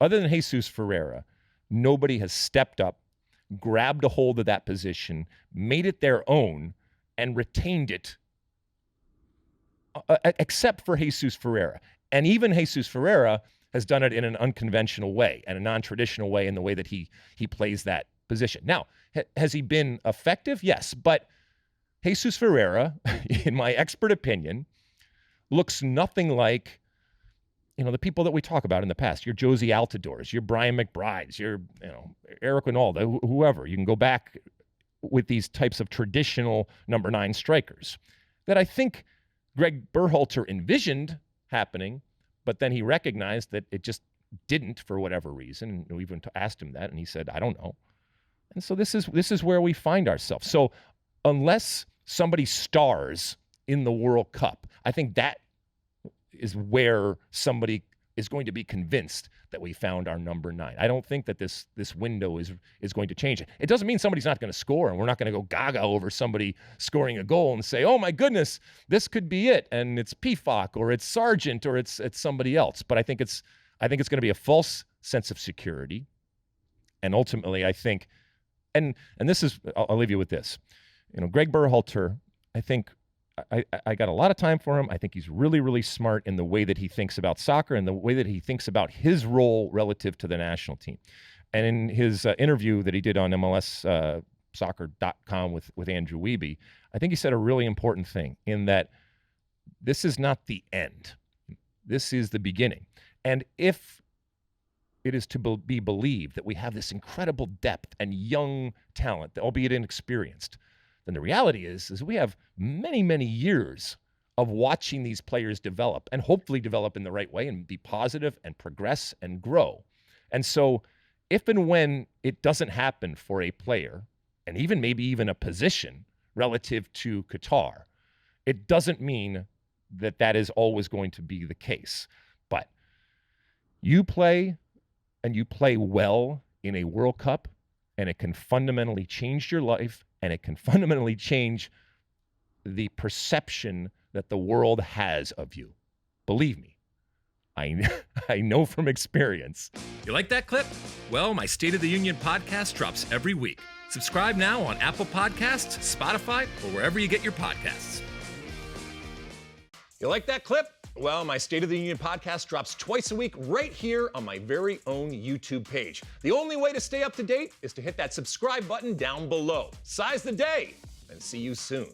other than Jesus Ferreira, nobody has stepped up, grabbed a hold of that position, made it their own, and retained it, except for Jesus Ferreira. And even Jesus Ferreira has done it in an unconventional way and a non-traditional way in the way that he plays that position. Now, has he been effective? Yes, but Jesus Ferreira, in my expert opinion, looks nothing like, the people that we talk about in the past. Your Josie Altidores, your Brian McBrides, your, Eric Winalda, whoever. You can go back with these types of traditional number 9 strikers that I think Greg Berhalter envisioned happening, but then he recognized that it just didn't for whatever reason. And we even asked him that, and he said, I don't know. And so this is where we find ourselves. So unless somebody stars in the World Cup, I think that is where somebody is going to be convinced that we found our number 9. I don't think that this window is going to change it. It doesn't mean somebody's not going to score, and we're not going to go gaga over somebody scoring a goal and say, oh my goodness, this could be it, and it's Pefok or it's Sargent or it's somebody else. But I think it's going to be a false sense of security, and ultimately I think, and this is, I'll leave you with this. Greg Berhalter, I think. I got a lot of time for him. I think he's really, really smart in the way that he thinks about soccer and the way that he thinks about his role relative to the national team. And in his interview that he did on MLSsoccer.com with Andrew Wiebe, I think he said a really important thing in that this is not the end. This is the beginning. And if it is to be believed that we have this incredible depth and young talent, albeit inexperienced, then the reality is we have many, many years of watching these players develop and hopefully develop in the right way and be positive and progress and grow. And so if and when it doesn't happen for a player, and maybe even a position relative to Qatar, it doesn't mean that is always going to be the case. But you play, and you play well in a World Cup, and it can fundamentally change your life, and it can fundamentally change the perception that the world has of you. Believe me, I know from experience. You like that clip? Well, my State of the Union podcast drops every week. Subscribe now on Apple Podcasts, Spotify, or wherever you get your podcasts. You like that clip? Well, my State of the Union podcast drops twice a week right here on my very own YouTube page. The only way to stay up to date is to hit that subscribe button down below. Size the day, and see you soon.